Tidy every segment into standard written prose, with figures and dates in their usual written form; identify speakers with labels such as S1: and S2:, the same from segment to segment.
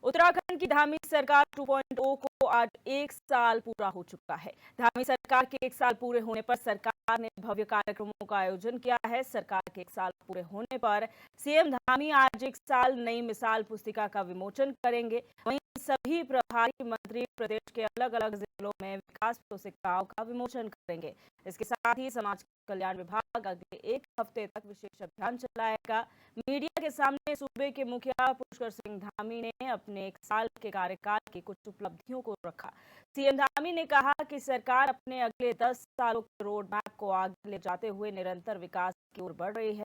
S1: उत्तराखंड की धामी सरकार 2.0 को आज 1 साल पूरा हो चुका है। धामी सरकार के 1 साल पूरे होने पर सरकार ने भव्य कार्यक्रमों का आयोजन किया है। सरकार के 1 साल पूरे होने पर सीएम धामी आज 1 साल नई मिसाल पुस्तिका का विमोचन करेंगे। वहीं सभी प्रभारी मंत्री प्रदेश के अलग अलग जिलों में विकास पुस्तिकाओं का विमोचन करेंगे। इसके साथ ही समाज कल्याण विभाग अगले 1 हफ्ते तक विशेष अभियान चलाएगा। मीडिया के सामने सूबे के मुखिया पुष्कर सिंह धामी ने अपने 1 साल के कार्यकाल की कुछ उपलब्धियों को रखा। सीएम धामी ने कहा कि सरकार अपने अगले 10 सालों के रोड मैप को आगे ले जाते हुए निरंतर विकास की ओर बढ़ रही है।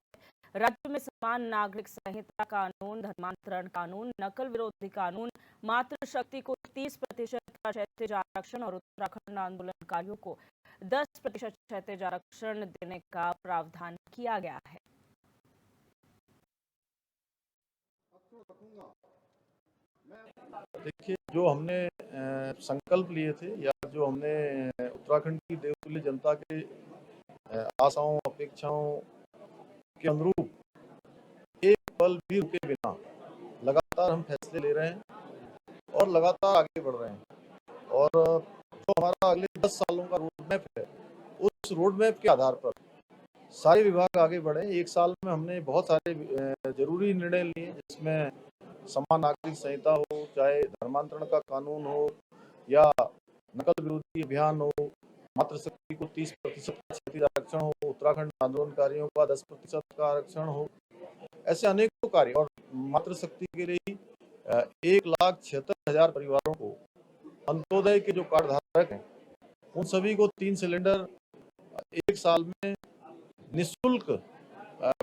S1: राज्य में समान नागरिक संहिता कानून, धर्मांतरण कानून, नकल विरोधी कानून, मातृशक्ति को 30% का क्षैतिज आरक्षण और उत्तराखंड आंदोलनकारियों को 10% क्षैतिज आरक्षण देने का प्रावधान किया गया है।
S2: देखिए, जो हमने संकल्प लिए थे या जो हमने उत्तराखंड की देवतुल्य जनता के आशाओं अपेक्षाओं के अनुरूप एक पल भी रुके बिना लगातार हम फैसले ले रहे हैं और लगातार आगे बढ़ रहे हैं। और जो हमारा अगले 10 सालों का रोड मैप है, उस रोड मैप के आधार पर सारे विभाग आगे बढ़े। 1 साल में हमने बहुत सारे जरूरी निर्णय लिए, जिसमें समान नागरिक संहिता हो, चाहे धर्मांतरण का कानून हो या नकल विरोधी अभियान हो, मातृशक्ति को 30% का क्षैतिज आरक्षण हो, उत्तराखंड आंदोलनकारियों का 10% का आरक्षण हो, ऐसे अनेकों कार्य। और मातृशक्ति के लिए 1,76,000 परिवारों को, अंत्योदय के जो कार्ड धारक हैं उन सभी को 3 सिलेंडर 1 साल में निःशुल्क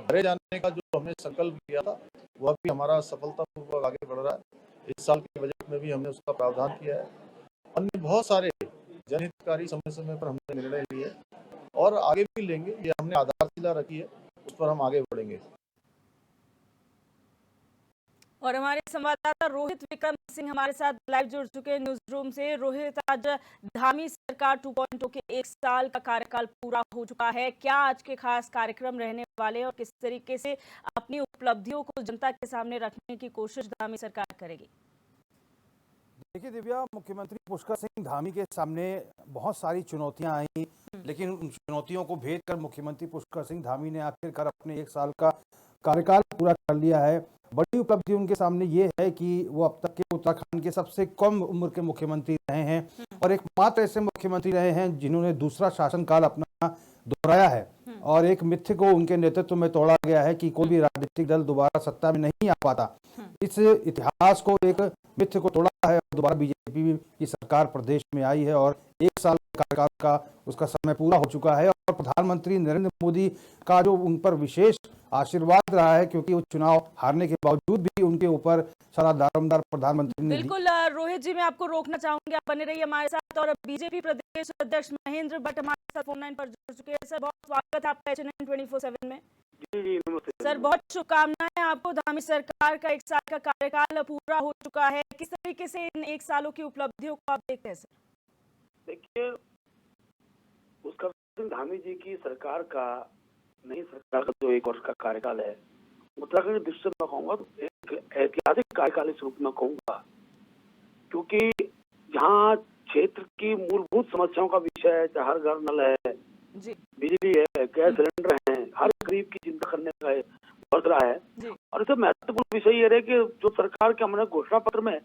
S2: भरे जाने का जो हमने संकल्प लिया था, वह भी हमारा सफलतापूर्वक आगे बढ़ रहा है। इस साल के बजट में भी हमने उसका प्रावधान किया है। अन्य बहुत सारे जनहितकारी समय समय पर हमने निर्णय लिए और आगे भी लेंगे। ये हमने आधारशिला रखी है, उस पर हम आगे बढ़ेंगे।
S1: और हमारे संवाददाता रोहित विक्रम सिंह हमारे साथ लाइव जुड़ चुके हैं न्यूज रूम से। रोहित, आज धामी सरकार 2.0 के 1 साल का कार्यकाल पूरा हो चुका है। क्या आज के खास कार्यक्रम रहने वाले और किस तरीके से अपनी उपलब्धियों को जनता के सामने रखने की कोशिश धामी सरकार करेगी?
S3: देखिए दिव्या, मुख्यमंत्री पुष्कर सिंह धामी के सामने बहुत सारी चुनौतियां आई, लेकिन उन चुनौतियों को भेद कर मुख्यमंत्री पुष्कर सिंह धामी ने आखिरकार अपने 1 साल का कार्यकाल पूरा कर लिया है। बड़ी उपलब्धि उनके सामने ये है कि वो अब तक के उत्तराखंड के सबसे कम उम्र के मुख्यमंत्री रहे हैं और एकमात्र ऐसे मुख्यमंत्री रहे हैं जिन्होंने दूसरा शासनकाल अपना दोहराया है। और एक मिथ्य को उनके नेतृत्व में तोड़ा गया है कि कोई भी राजनीतिक दल दोबारा सत्ता में नहीं आ पाता। इस इतिहास को, एक मिथ्य को तोड़ा है और दोबारा बीजेपी की सरकार प्रदेश में आई है और 1 साल कार्यकाल का उसका समय पूरा हो चुका है। और प्रधानमंत्री नरेंद्र मोदी का जो उन पर विशेष आशीर्वाद रहा है, क्योंकि वो चुनाव हारने के बावजूद भी उनके ऊपर सारा दारोमदार प्रधानमंत्री ने।
S1: बिल्कुल रोहित जी, मैं आपको रोकना चाहूंगी, आप बने रहिए हमारे साथ। और बीजेपी प्रदेश अध्यक्ष महेंद्र भट्ट हमारे साथ फोन लाइन पर जुड़ चुके हैं। सर, बहुत स्वागत है आपका HNN 24/7 में।
S4: जी नमस्ते
S1: सर, बहुत शुभकामनाएं आपको। धामी सरकार का 1 साल का कार्यकाल पूरा हो चुका है। किस तरीके से इन 1 सालों की उपलब्धियों को आप देखते हैं सर?
S4: देखिए, पुष्कर सिंह धामी जी की सरकार का, नई सरकार का जो 1 वर्ष का कार्यकाल है, उत्तराखंड की दृष्टि से मैं कहूँगा तो एक ऐतिहासिक कार्यकाल इस रूप में कहूँगा, क्योंकि जहाँ क्षेत्र की मूलभूत समस्याओं का विषय है, चाहे हर घर नल है, बिजली है, गैस सिलेंडर है, हर गरीब की चिंता करने का बढ़ रहा है। और इससे महत्वपूर्ण विषय ये है कि जो सरकार के हमने घोषणा पत्र में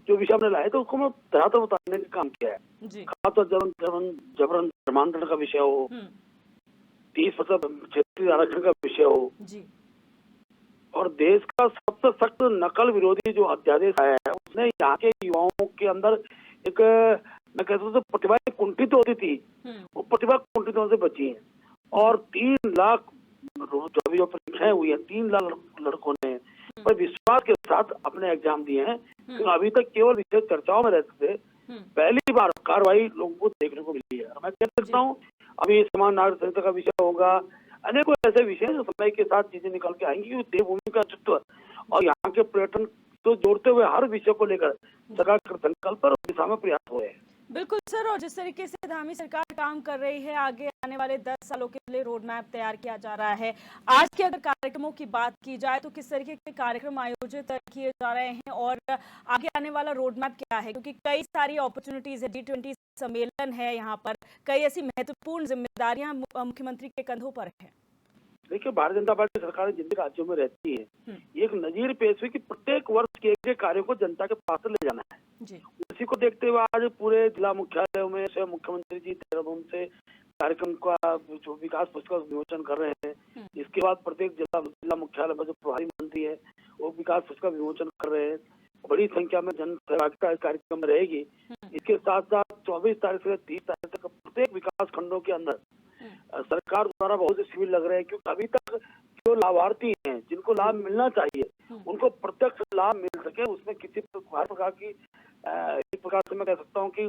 S4: जो विषय हमने लाए थे उसको मैं धरातल उतारने का काम किया है। खासतौर जबरन धर्मांतरण का विषय हो, 30% क्षेत्रीय आरक्षण का विषय हो, और देश का सबसे सख्त नकल विरोधी जो अध्यादेश आया है, उसने यहाँ के युवाओं के अंदर एक, मैं कहता हूँ, प्रतिभा कुंठित होती थी, वो प्रतिभा कुंठित होने से बची है। और 3 लाख जो परीक्षाएं हुई है, 3 लाख लड़कों ने बड़े विश्वास के साथ अपने एग्जाम दिए हैं। क्योंकि अभी तक केवल विषय चर्चाओं में रहते थे, पहली बार कार्रवाई लोगों को देखने को मिली है। मैं कह सकता हूँ अभी समान नागरिक संहिता का विषय होगा, अनेकों ऐसे विषय जो समय के साथ चीजें निकल के आएंगी। क्योंकि देवभूमि का अस्तित्व और यहाँ के पर्यटन तो जोड़ते हुए हर विषय को लेकर सरकार का संकल्प और दिशा में प्रयास हुए हैं।
S1: बिल्कुल सर, और जिस तरीके से धामी सरकार काम कर रही है, आगे आने वाले 10 सालों के लिए रोड मैप तैयार किया जा रहा है। आज के अगर कार्यक्रमों की बात की जाए तो किस तरीके के कार्यक्रम आयोजित किए जा रहे हैं और आगे आने वाला रोड मैप क्या है? क्योंकि कई सारी अपॉर्चुनिटीज है, G20 सम्मेलन है, यहाँ पर कई ऐसी महत्वपूर्ण जिम्मेदारियां मुख्यमंत्री के कंधों पर है।
S4: देखिए, भारतीय जनता पार्टी सरकार जिन भी राज्यों में रहती है, ये एक नजीर पेश हुई कि प्रत्येक वर्ष के एक कार्य को जनता के पास ले जाना है
S1: जी।
S4: उसी को देखते हुए आज पूरे जिला मुख्यालयों में स्वयं मुख्यमंत्री जी देहरादून से कार्यक्रम का जो विकास पुस्तक विमोचन कर रहे हैं। इसके बाद प्रत्येक जिला मुख्यालय में जो प्रभारी मंत्री है वो विकास पुस्तक विमोचन कर रहे हैं। बड़ी संख्या में जन सहभागिता इस कार्यक्रम में रहेगी। इसके साथ साथ 24 तारीख से 30 तारीख तक प्रत्येक विकास खंडों के अंदर सरकार द्वारा बहुत से शिविर लग रहे हैं, क्योंकि अभी तक जो लाभार्थी हैं जिनको लाभ मिलना चाहिए उनको प्रत्यक्ष लाभ मिल सके, उसमें किसी प्रकार की एक प्रकार से मैं कह सकता हूँ कि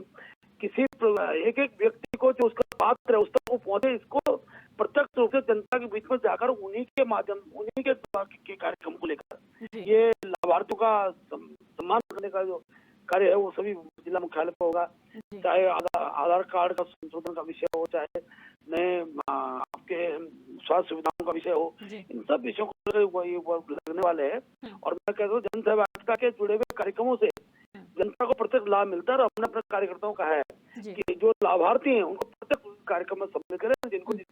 S4: किसी एक एक व्यक्ति को जो उसका पात्र है उस तक वो पहुंचे, इसको प्रत्यक्ष रूप से जनता के बीच में जाकर उन्हीं के माध्यम उन्हीं के कार्यक्रम को लेकर ये लाभार्थियों का सम्मान करने का जो कार्य है वो सभी जिला मुख्यालय पर होगा। चाहे आधार कार्ड का संशोधन का विषय हो, चाहे नए आपके स्वास्थ्य सुविधाओं का विषय हो, इन सब विषयों को लगने वाले हैं। और मैं कहता हूँ जन सहभागिता के जुड़े हुए कार्यक्रमों से जनता को प्रत्यक्ष लाभ मिलता है और अपने अपने कार्यकर्ताओं का है कि जो लाभार्थी हैं उनको प्रत्यक्ष कार्यक्रम में सम्मिलित करें, जिनको जिस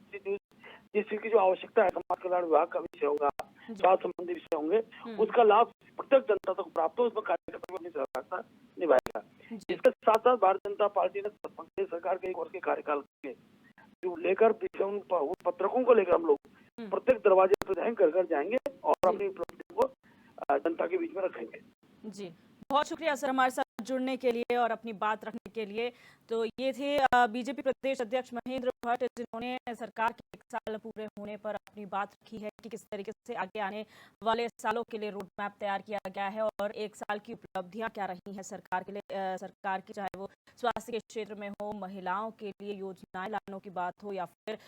S4: चीज की जो आवश्यकता है, समाज कल्याण विभाग का विषय होगा, स्वास्थ्य संबंधी विषय होंगे, उसका लाभ प्रत्यक्ष जनता तक प्राप्त हो, उसमें कार्यकर्ता को अपनी सहभागिता निभाएगा। इसके साथ साथ भारतीय जनता पार्टी ने प्रदेश सरकार के 1 वर्ष के कार्यकाल के जो लेकर पत्रकों को लेकर हम लोग प्रत्येक दरवाजे पर जाएंगे, घर घर जाएंगे और अपनी उपलब्धियों को जनता के बीच में रखेंगे।
S1: जी, बहुत शुक्रिया सर हमारे साथ जुड़ने के लिए और अपनी बात रखने के लिए। तो ये थे बीजेपी प्रदेश अध्यक्ष महेंद्र भट्ट, जिन्होंने सरकार के 1 साल पूरे होने पर अपनी बात रखी है कि किस तरीके से आगे आने वाले सालों के लिए रोड मैप तैयार किया गया है और 1 साल की उपलब्धियां क्या रही हैं सरकार के लिए, सरकार की, चाहे वो स्वास्थ्य के क्षेत्र में हो, महिलाओं के लिए योजनाएं लाने की बात हो या फिर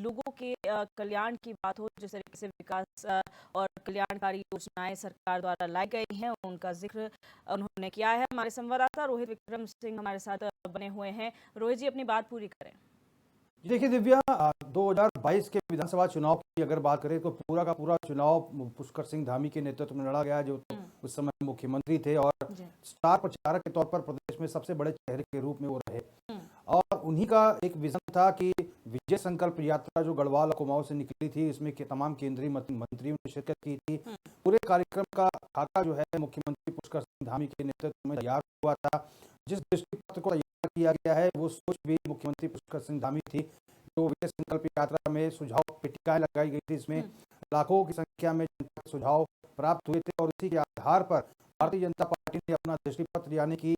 S1: लोगों के कल्याण की बात हो। जिस तरीके से विकास और कल्याणकारी योजनाएं सरकार द्वारा लाई गई हैं उनका जिक्र उन्होंने किया है। हमारे संवाददाता रोहित विक्रम सिंह हमारे साथ बने हुए हैं। रोहित जी, अपनी बात पूरी करें।
S3: देखिए दिव्या, 2022 के विधानसभा चुनाव की अगर बात करें तो पूरा का पूरा चुनाव पुष्कर सिंह धामी के नेतृत्व में लड़ा गया, जो उस समय मुख्यमंत्री थे और स्टार प्रचारक के तौर पर प्रदेश में सबसे बड़े चेहरे के रूप में वो रहे। और उन्हीं का एक विजन था कि विजय संकल्प यात्रा जो गढ़वाल और कुमाऊं से निकली थी, इसमें के तमाम केंद्रीय मंत्रियों ने शिरकत की थी। पूरे कार्यक्रम का खाका जो है मुख्यमंत्री पुष्कर सिंह धामी के नेतृत्व में तैयार हुआ था। जिस दृष्टिपत्र को तैयार किया गया है वो सोच भी मुख्यमंत्री पुष्कर सिंह धामी थी। जो विजय संकल्प यात्रा में सुझाव पेटिकाएं लगाई गई थी, इसमें लाखों की संख्या में जनता के सुझाव प्राप्त हुए थे और इसी के आधार पर भारतीय जनता पार्टी ने अपना दृष्टिपत्र यानी कि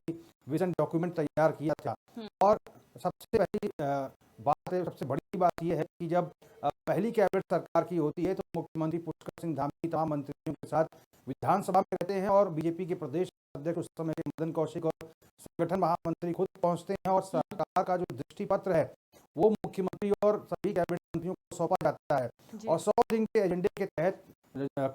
S3: विजन डॉक्यूमेंट तैयार किया था। और सबसे पहली बात है, सबसे बड़ी बात यह है कि जब पहली कैबिनेट सरकार की होती है तो मुख्यमंत्री पुष्कर सिंह धामी तमाम मंत्रियों के साथ विधानसभा में रहते हैं और बीजेपी के प्रदेश अध्यक्ष उस समय के मदन कौशिक और संगठन महामंत्री खुद पहुंचते हैं और सरकार का जो दृष्टिपत्र है वो मुख्यमंत्री और सभी कैबिनेट मंत्रियों को सौंपा जाता है और 100 दिन के एजेंडे के तहत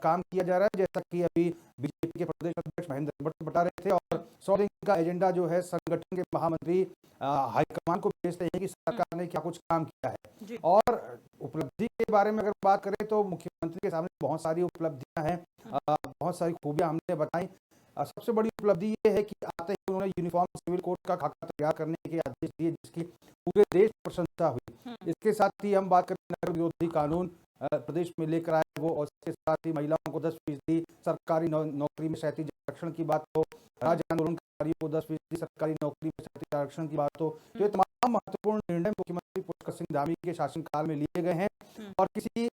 S3: काम किया जा रहा है। जैसा कि अभी बीजेपी के प्रदेश अध्यक्ष महेंद्र भट्ट बता रहे थे, और 100 दिन का एजेंडा जो है संगठन के महामंत्री हाईकमान को भेजते हैं कि सरकार ने क्या कुछ काम किया है। और उपलब्धि के बारे में अगर बात करें तो मुख्यमंत्री के सामने बहुत सारी उपलब्धियां हैं, बहुत सारी खूबियां हमने बताई। सबसे बड़ी उपलब्धि ये है कि आते ही उन्होंने यूनिफॉर्म सिविल कोड का खाका तैयार करने के आदेश दिए, जिसकी पूरे देश प्रशंसा हुई। इसके साथ ही हम बात करें नगर विरोधी कानून प्रदेश में लेकर आए वो, और इसके साथ ही महिलाओं को 10% सरकारी नौकरी में 37 आरक्षण की बात हो, राज्य आंदोलनकारियों को 10% सरकारी नौकरी में 37 आरक्षण की बात हो। तो ये तमाम महत्वपूर्ण निर्णय मुख्यमंत्री पुष्कर सिंह धामी के शासनकाल में लिए गए हैं और किसी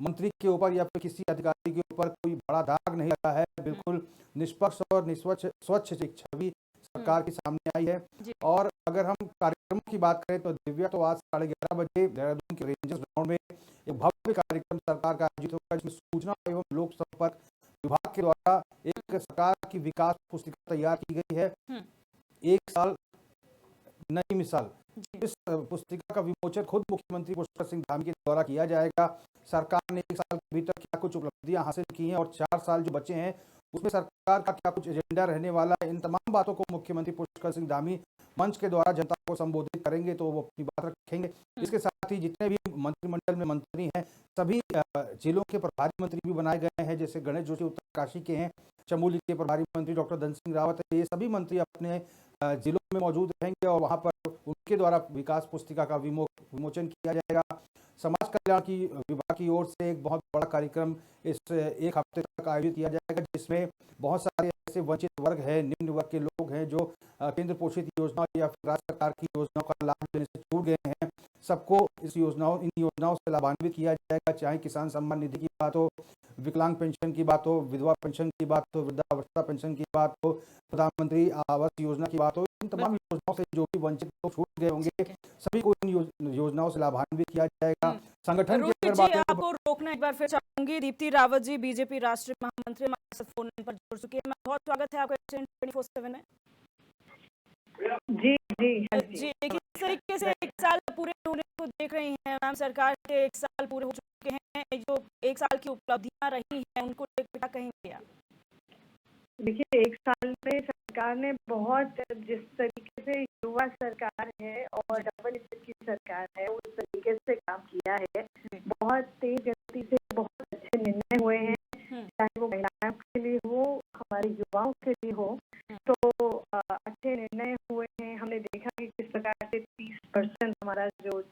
S3: मंत्री के ऊपर या फिर किसी अधिकारी के ऊपर कोई बड़ा दाग नहीं लगा है। बिल्कुल निष्पक्ष और स्वच्छ एक छवि सरकार के सामने आई है। और अगर हम कार्यक्रम की बात करें तो दिव्या, तो आज 11:30 बजे देहरादून के रेंजर्स ग्राउंड में एक भव्य कार्यक्रम सरकार का आयोजित होगा, जिसमें सूचना एवं लोक संपर्क विभाग के द्वारा एक सरकार की विकास पुस्तिका तैयार की गई है, 1 साल नई मिसाल। इस पुस्तिका का विमोचन खुद मुख्यमंत्री पुष्कर सिंह धामी के द्वारा किया जाएगा। सरकार ने 1 साल के भीतर क्या कुछ उपलब्धियां हासिल की हैं और 4 साल जो बचे हैं उसमें सरकार का क्या कुछ एजेंडा रहने वाला है, इन तमाम बातों को मुख्यमंत्री पुष्कर सिंह धामी मंच के द्वारा जनता को संबोधित करेंगे, तो वो अपनी बात रखेंगे। इसके साथ ही जितने भी मंत्रिमंडल में मंत्री हैं, सभी जिलों के प्रभारी मंत्री भी बनाए गए हैं। जैसे गणेश जोशी उत्तरकाशी के हैं, चमोली के प्रभारी मंत्री डॉक्टर धन सिंह रावत है, ये सभी मंत्री अपने जिलों में मौजूद रहेंगे और वहां पर उनके द्वारा विकास पुस्तिका का विमोचन किया जाएगा। समाज कल्याण की विभाग की ओर से एक बहुत बड़ा कार्यक्रम इस एक हफ्ते तक आयोजित किया जाएगा, जिसमें बहुत सारे ऐसे वंचित वर्ग हैं, निम्न वर्ग के लोग हैं जो केंद्र पोषित योजना या फिर राज्य सरकार की योजनाओं का लाभ लेने से छूट गए हैं। सबको इन योजनाओं से लाभान्वित किया जाएगा, चाहे किसान सम्मान निधि की बात हो, विकलांग पेंशन की बात हो, विधवा पेंशन की बात हो, वृद्धावस्था पेंशन की बात हो, प्रधानमंत्री आवास योजना की बात हो। इन तमाम योजनाओं से जो भी वंचित लोग छूट गए होंगे, सभी को इन योजनाओं से लाभान्वित किया जाएगा। संगठन की अगर बात करें,
S1: आपको रोकना एक बार फिर चाहूंगी। दीप्ति रावत जी, बीजेपी राष्ट्रीय महामंत्री, हमारे साथ फोन लाइन पर जुड़ चुके हैं। मैं बहुत स्वागत है आपका 24/7 में।
S5: जी जी हाँ जी।
S1: जी, देखिए इस तरीके से 1 साल पूरे होने को देख रही हैं मैम, सरकार के 1 साल पूरे हो चुके हैं। जो 1 साल की उपलब्धियां रही हैं उनको लेकर क्या कहेंगे आप?
S5: देखिए 1 साल में सरकार ने बहुत, जिस तरीके से युवा सरकार है और डबल इंजन की सरकार है, उस तरीके से काम किया है। बहुत तेज गति से बहुत अच्छे निर्णय हुए हैं, चाहे वो महिलाओं के लिए हो, हमारे युवाओं के लिए हो, तो अच्छे निर्णय हुए हैं। हमने देखा कि किस प्रकार से 30% हमारा जो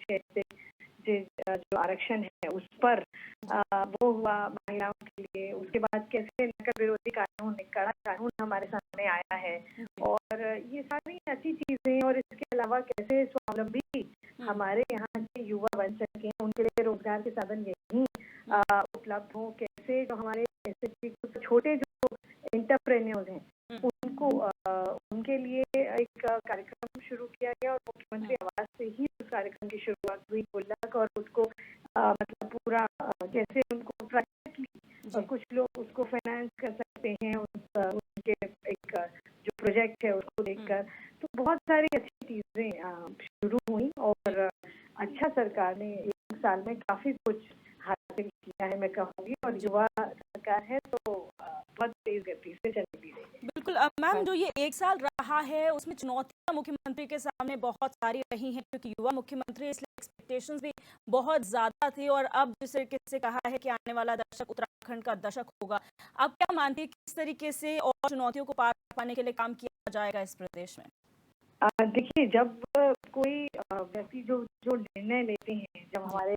S5: जो आरक्षण है उस पर वो हुआ महिलाओं के लिए। उसके बाद कैसे नकल विरोधी कानून, कड़ा कानून हमारे सामने आया है, और ये सारी अच्छी चीजें, और इसके अलावा कैसे स्वावलंबी हमारे यहाँ के युवा बन सके, उनके लिए रोजगार के साधन यही उपलब्ध हो, कैसे जो हमारे ऐसे छोटे जो एंटरप्रेन्योर्स हैं उनको उनके लिए एक कार्यक्रम शुरू किया गया, और मुख्यमंत्री आवास से ही उस कार्यक्रम की शुरुआत हुई गुल्लक, और उसको मतलब पूरा कैसे उनको प्राइवेटली कुछ लोग उसको फाइनेंस कर सकते हैं, उनके एक जो प्रोजेक्ट है उसको देखकर। तो बहुत सारी अच्छी चीजें शुरू हुई, और अच्छा सरकार ने 1 साल में काफी कुछ हासिल किया है मैं कहूँगी, और युवा सरकार है तो बहुत तेज गति से चल भी रही है।
S1: बिल्कुल मैम, जो ये 1 साल रहा है उसमें चुनौतियां मुख्यमंत्री के सामने बहुत सारी रही हैं, क्योंकि युवा मुख्यमंत्री, इसलिए एक्सपेक्टेशंस भी बहुत ज्यादा थी। और अब जिस तरीके से कहा है कि आने वाला दशक उत्तराखंड का दशक होगा, आप क्या मानती है किस तरीके से और चुनौतियों को पार पाने के लिए काम किया जाएगा इस प्रदेश में?
S5: देखिए, जब कोई व्यक्ति जो जो निर्णय लेते हैं, जब हमारे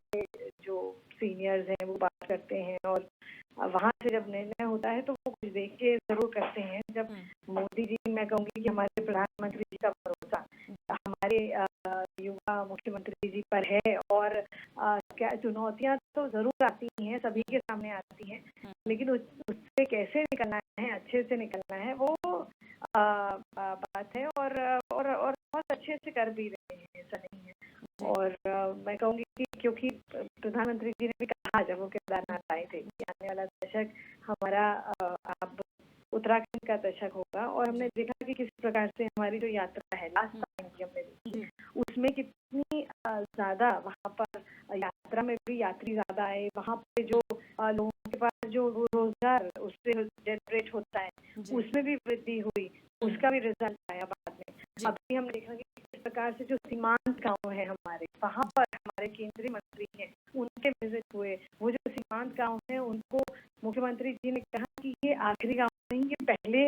S5: जो सीनियर्स हैं वो बात करते हैं, और वहाँ से जब निर्णय होता है तो वो कुछ देख के जरूर करते हैं। जब मोदी जी, मैं कहूँगी कि हमारे प्रधानमंत्री जी का भरोसा हमारे युवा मुख्यमंत्री जी पर है, और क्या चुनौतियाँ तो जरूर आती हैं, सभी के सामने आती हैं, लेकिन उससे कैसे निकलना है, अच्छे से निकलना है, वो बात है, और बहुत अच्छे से कर भी रहे हैं, ऐसा नहीं है। और मैं कहूँगी कि क्योंकि प्रधानमंत्री जी ने भी कहा जब वो केदारनाथ आए थे कि आने वाला दशक हमारा अब उत्तराखंड का दशक होगा, और हमने देखा कि किस प्रकार से हमारी जो यात्रा है लास्ट टाइम की हमने देखी, उसमें कितनी ज्यादा वहाँ पर यात्रा में भी यात्री ज्यादा आए, वहाँ पे जो लोगों के पास जो रोजगार उससे जनरेट होता है उसमें भी वृद्धि हुई, उसका भी रिजल्ट आया बाद में। अभी हम देखेंगे किस प्रकार से जो सीमांत गांव है हमारे, वहाँ पर हमारे केंद्रीय मंत्री हैं, उनके विजिट हुए। वो जो सीमांत गांव है उनको मुख्यमंत्री जी ने कहा कि ये आखिरी गांव नहीं, ये पहले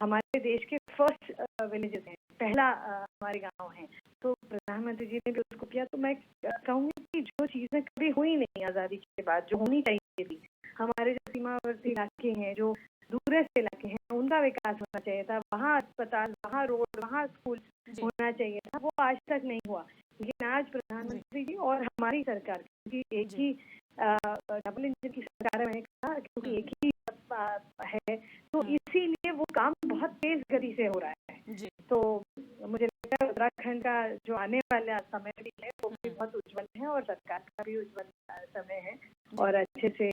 S5: हमारे देश के फर्स्ट विलेजेस हैं, पहला हमारे गांव है। तो प्रधानमंत्री जी ने भी उसको किया। तो मैं कहूँगी कि जो चीजें कभी हुई नहीं आजादी के बाद, जो होनी चाहिए थी, हमारे जो सीमावर्ती इलाके हैं, जो दूरस्थ इलाके हैं, उनका विकास होना चाहिए था, वहाँ अस्पताल, वहाँ रोड, वहाँ स्कूल होना चाहिए था, वो आज तक नहीं हुआ। लेकिन आज प्रधानमंत्री जी और हमारी सरकार, क्योंकि एक ही डबल इंजन की सरकार है, मैंने कहा, क्योंकि एक ही है, तो इसीलिए वो काम बहुत तेज गति से हो रहा है। तो मुझे लगता है उत्तराखंड का जो आने वाला समय भी है वो भी बहुत उज्जवल है, और सरकार का भी उज्जवल समय है, और अच्छे से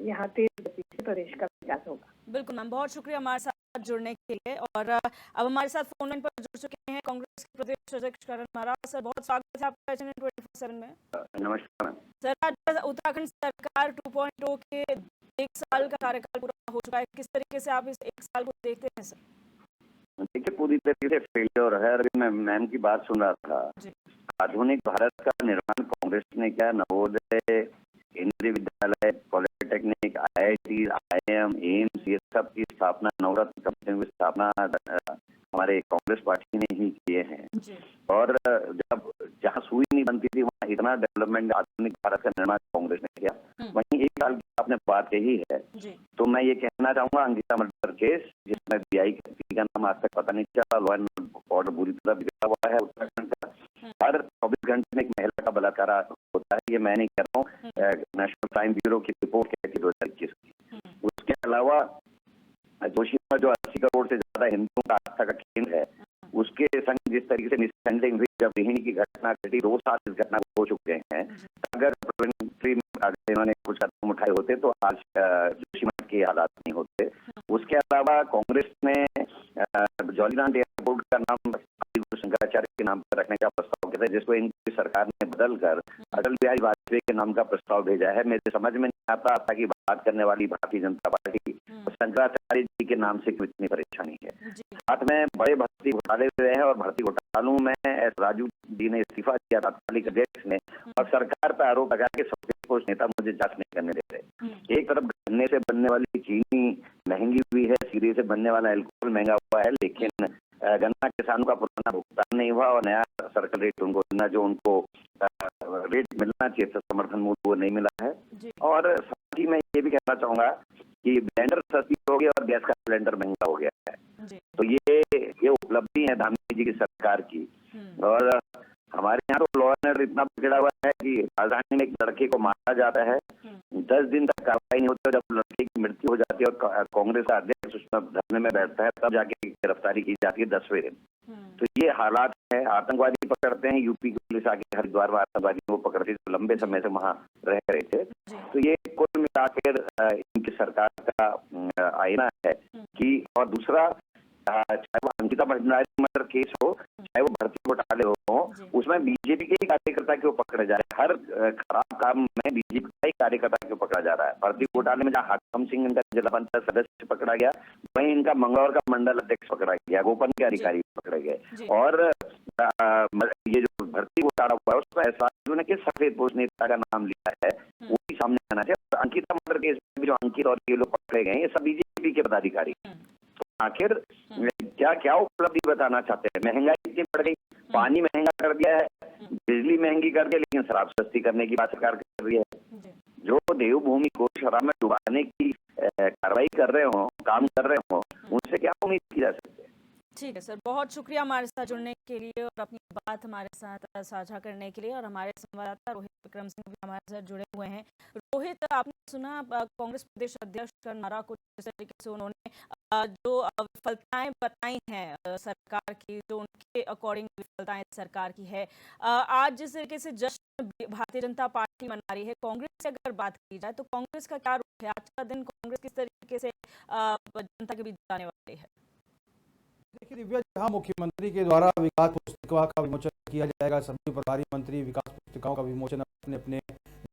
S5: यहाँ तेज गति से प्रदेश का विकास होगा।
S1: बिल्कुल मैम, बहुत शुक्रिया हमारे साथ जुड़ने के लिए। और अब हमारे साथ फोन लाइन पर जुड़ चुके हैं कांग्रेस के प्रदेश अध्यक्ष करण महाराज। सर, बहुत स्वागत है आपका एचएन 24/7 में।
S6: नमस्कार।
S1: सर, आज उत्तराखंड सरकार 2.0 के 1 साल का कार्यकाल पूरा हो चुका है। किस तरीके से आप इस 1 साल को देखते हैं सर?
S6: देखिए, पूरी तरीके से फेलियर है। अभी मैं मैम की बात सुन रहा था।
S1: जी।
S6: आधुनिक भारत का निर्माण कांग्रेस ने किया। नवोदय, केंद्रीय विद्यालय, पॉलिटेक्निक, आईआईटी, आईआईएम, एम्स, ये सब की स्थापना, नवरत्न कंपनियों की स्थापना हमारे कांग्रेस पार्टी ने ही किए हैं।
S1: जी।
S6: और जब जहाँ सुई नहीं बनती थी वहाँ इतना डेवलपमेंट, आधुनिक भारत का निर्माण कांग्रेस ने किया। वहीं 1 साल की आपने बात कही है,
S1: जी।
S6: तो मैं ये कहना चाहूंगा, अंकिता मर्डर केस जिसमें बीआई का नाम आज तक पता नहीं चला, लॉ एंड ऑर्डर बुरी तरह बिगड़ा हुआ है उत्तराखंड का। हर 24 घंटे में एक महिला का बलात्कार होता है। ये मैं नहीं कह रहा हूँ, नेशनल क्राइम ब्यूरो की रिपोर्ट कहती है 2021 की। उसके अलावा जोशीमठ जो 80 करोड़ से ज्यादा हिंदुओं का आस्था का केंद्र है, उसके संग जिस तरीके से मिसहैंडलिंग हुई, जब गृहिणी की घटना घटी, 2 साल इस घटना को हो चुके हैं। अगर प्रिवेंटिव में इन्होंने कुछ कदम उठाए होते तो आज जोशीमठ के हालात नहीं होते। उसके अलावा कांग्रेस ने जॉलीग्रांट एयरपोर्ट का नाम शंकराचार्य के नाम पर रखने का प्रस्ताव किया, जिसको इनकी सरकार ने बदलकर अटल बिहारी वाजपेयी के नाम का प्रस्ताव भेजा है। मेरे समझ में नहीं आता था कि बात करने वाली भारतीय जनता पार्टी शंकराचार्य जी के नाम से क्यों इतनी परेशानी है। साथ में बड़े भर्ती घोटाले हुए हैं और भर्ती घोटालों में एस राजू जी ने इस्तीफा दिया, तात्कालिक अध्यक्ष ने, और सरकार पर आरोप लगा के सबसे कुछ नेता मुझे जांच नहीं करने दे रहे। एक तरफ गन्ने से बनने वाली चीनी महंगी हुई है, सीरे से बनने वाला अल्कोहल महंगा हुआ है, लेकिन गन्ना किसानों का पुराना भुगतान नहीं हुआ और नया सर्कल रेट उनको जो उनको रेट मिलना चाहिए था, समर्थन मूल्य, वो नहीं मिला है। और साथ ही मैं ये भी कहना चाहूंगा कि ब्लेंडर सस्ती हो गई और गैस का सिलेंडर महंगा हो गया है। तो ये उपलब्धि है धामी जी की सरकार की। और हमारे यहाँ तो लॉ एंड ऑर्डर इतना बिगड़ा हुआ है कि राजधानी में एक लड़के को मारा जाता है, 10 दिन तक कार्रवाई नहीं होती। जब लड़के की मृत्यु हो जाती है और कांग्रेस का अध्यक्ष उसमें धरने में बैठता है, तब जाके गिरफ्तारी की जाती है 10वें दिन। तो ये हालात है। आतंकवादी पकड़ते हैं, यूपी की पुलिस आके हरिद्वार में आतंकवादियों को पकड़ती, जो लंबे समय से वहाँ रह रहे थे। तो ये कुल मिलाकर इनकी सरकार का आईना है कि, और दूसरा, चाहे वो अंकिता भंडारी मर्डर केस हो, चाहे वो भर्ती घोटाले हो, उसमें बीजेपी के ही कार्यकर्ता क्यों पकड़े जा रहे हैं? हर खराब काम में बीजेपी का ही कार्यकर्ता क्यों पकड़ा जा रहा है? भर्ती घोटाले में जहाँ हाकम सिंह इनका जिला पंचायत सदस्य पकड़ा गया, वहीं इनका मंगलौर का मंडल अध्यक्ष पकड़ा गया, गोपन के अधिकारी पकड़े गए। और ये जो भर्ती घोटाला हुआ है उसमें एस राजू ने किस सफेद पोष नेता का नाम लिया है, वो भी सामने आना चाहिए। अंकिता मर्डर केस में जो अंकित और ये लोग पकड़े गए, ये सब बीजेपी के पदाधिकारी। आखिर क्या क्या उपलब्धि बताना चाहते हैं? महंगाई इतनी बढ़ गई, पानी महंगा कर दिया है, बिजली महंगी कर दी, लेकिन शराब सस्ती करने की बात सरकार कर रही है। जो देवभूमि को शराब में डुबाने की कार्रवाई कर रहे हो, काम कर रहे हो, उनसे क्या उम्मीद की जा सकती है?
S1: ठीक है सर, बहुत शुक्रिया हमारे साथ जुड़ने के लिए और अपनी बात हमारे साथ साझा करने के लिए। और हमारे संवाददाता रोहित विक्रम सिंह भी हमारे साथ जुड़े हुए हैं। रोहित, आपने सुना कांग्रेस प्रदेश अध्यक्ष करण महाराज को, जिस तरीके से उन्होंने जो विफलताएं बताई हैं सरकार की, जो उनके अकॉर्डिंग विफलताएं सरकार की है, आज जिस तरीके से जश्न भारतीय जनता पार्टी मना रही है, कांग्रेस से अगर बात की जाए तो कांग्रेस का क्या रुख है? आज का दिन कांग्रेस किस तरीके से जनता के बीच जाने वाली है?
S3: देखिए दिव्या, जहाँ मुख्यमंत्री के द्वारा विकास पुस्तिका का विमोचन किया जाएगा, सभी प्रभारी मंत्री विकास पुस्तिकाओं का विमोचन अपने अपने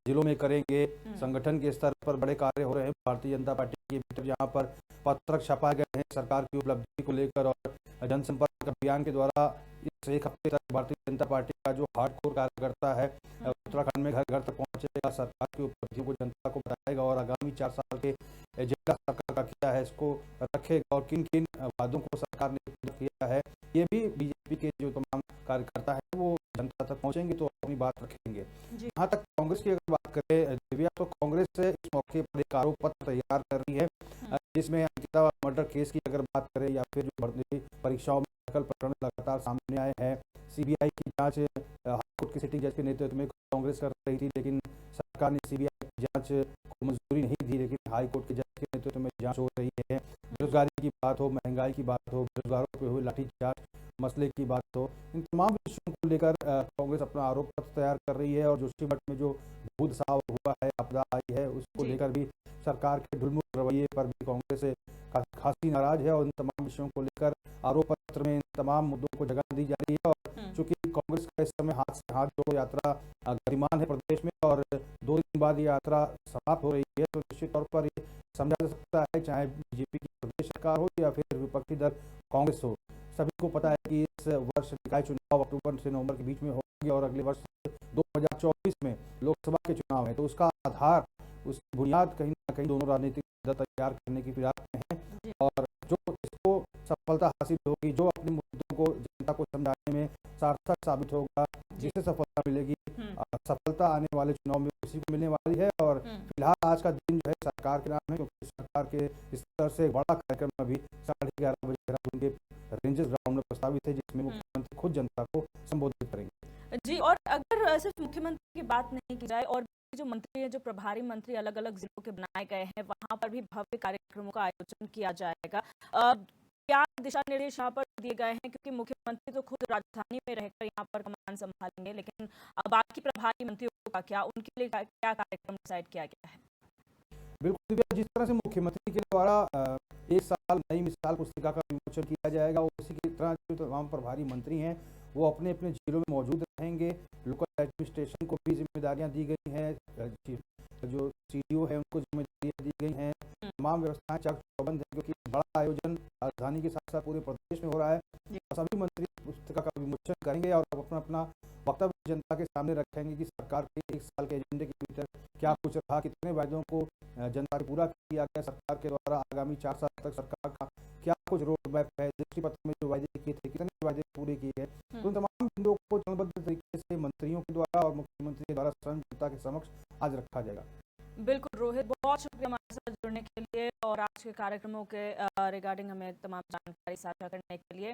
S3: जिलों में करेंगे। संगठन के स्तर पर बड़े कार्य हो रहे हैं भारतीय जनता पार्टी के भीतर, जहाँ पर पत्रक छपाए गए हैं सरकार की उपलब्धि को लेकर, और जनसंपर्क अभियान के द्वारा इस 1 हफ्ते तक भारतीय जनता पार्टी का जो हार्डकोर कार्यकर्ता है उत्तराखंड में घर घर तक पहुंचेगा, सरकार की उपलब्धियों को जनता को बताएगा और आगामी 4 साल के एजेंडा सरकार का क्या है इसको रखेगा, और किन किन वादों को सरकार ने पूरा किया है, ये भी बीजेपी के जो तमाम कार्यकर्ता है वो जनता तक पहुंचेंगे तो अपनी बात रखेंगे। यहाँ तक कांग्रेस की अगर बात करें दिव्या, तो कांग्रेस इस मौके पर एक आरोप पत्र तैयार कर रही है, जिसमें अंकिता मर्डर केस की अगर बात करें या फिर जो भर्ती परीक्षाओं में नकल प्रकरण लगातार सामने आए हैं, सीबीआई की जांच हाईकोर्ट की सिटिंग जज के नेतृत्व में कांग्रेस कर रही थी, लेकिन सरकार ने सीबीआई की जांच को मंजूरी नहीं दी, लेकिन हाईकोर्ट के जज के नेतृत्व में जांच हो रही है। बेरोजगारी की बात हो, महंगाई की बात हो, बेरोजगारों पे हुए लाठीचार्ज मसले की बात हो, इन तमाम विषयों को लेकर कांग्रेस अपना आरोप पत्र तैयार कर रही है। और जोशीमठ में जो भूदसाव हुआ है, आपदा आई है, उसको लेकर भी सरकार के ढुलमुल रवैये पर भी कांग्रेस खासी नाराज है और इन तमाम विषयों को लेकर आरोप पत्र में इन तमाम मुद्दों को जगह दी जा रही है। और चूंकि कांग्रेस का इस समय हाथ से हाथ जोड़ो यात्रा गतिमान है प्रदेश में और 2 दिन बाद ये यात्रा समाप्त हो रही है, तो निश्चित तौर पर ये समझा जा सकता है, चाहे बीजेपी की प्रदेश सरकार हो या फिर विपक्षी दल कांग्रेस हो, सभी को पता है कि इस वर्ष निकाय चुनाव अक्टूबर से नवंबर के बीच में होंगे और अगले वर्ष 2024 में लोकसभा के चुनाव है। तो उसका आधार, उसकी बुनियाद कहीं ना कहीं दोनों राजनीतिक दल तैयार करने की फिराक में है और जो इसको सफलता हासिल होगी, जो अपने मुद्दों को जनता को समझाने में सार्थक साबित होगा, जिसे सफलता मिलेगी, सफलता आने वाले चुनाव में उसी को मिलने वाली है। और फिलहाल आज का दिन जो है सरकार के नाम है, क्योंकि सरकार के इस तरह से एक बड़ा कार्यक्रम अभी 11:30 बजे देहरादून के रेंजर्स ग्राउंड में प्रस्तावित है, जिसमें मुख्यमंत्री खुद जनता को संबोधित करेंगे।
S1: जी, और अगर सिर्फ मुख्यमंत्री की बात नहीं की जाए और जो मंत्री हैं, जो प्रभारी मंत्री अलग अलग जिलों के बनाए गए हैं, वहां पर भी भव्य कार्यक्रमों का आयोजन किया जाएगा। क्या दिशा निर्देश यहाँ पर दिए गए हैं, क्योंकि मुख्यमंत्री तो खुद राजधानी में रहकर यहाँ पर कमान संभालेंगे, लेकिन बाकी प्रभारी मंत्रियों का क्या, उनके लिए क्या कार्यक्रम डिसाइड किया गया है?
S3: बिल्कुल दिव्या, जिस तरह से मुख्यमंत्री के द्वारा एक साल नई मिसाल पुस्तिका का विमोचन किया जाएगा, उसी की तरह जो तमाम प्रभारी मंत्री हैं वो अपने अपने जिलों में मौजूद रहेंगे। लोकल एडमिनिस्ट्रेशन को भी जिम्मेदारियां दी गई हैं, जो सीडीओ है उनको जिम्मेदारियां दी गई हैं, तमाम व्यवस्थाएं चाक चौबंद है, क्योंकि बड़ा आयोजन राजधानी के साथ साथ पूरे प्रदेश में हो रहा है। सभी मंत्री पुस्तिका का विमोचन करेंगे और अपना अपना वक्तव्य जनता के सामने रखेंगे कि सरकार के 1 साल के एजेंडे के भीतर क्या कुछ रहा, कितने वायदों को जनता को पूरा किया गया सरकार के द्वारा, आगामी 4 साल तक सरकार का क्या कुछ रोड मैप है, दृष्टि पत्र में जो वायदे किए थे कितने वायदे पूरे किए हैं। तो इन तमाम बिंदुओं को चरणबद्ध तरीके से मंत्रियों के द्वारा और मुख्यमंत्री के द्वारा स्वयं जनता के समक्ष आज रखा जाएगा।
S1: बिल्कुल रोहित, बहुत शुक्रिया हमारे साथ जुड़ने के लिए और आज के कार्यक्रमों के रिगार्डिंग हमें तमाम जानकारी साझा करने के लिए।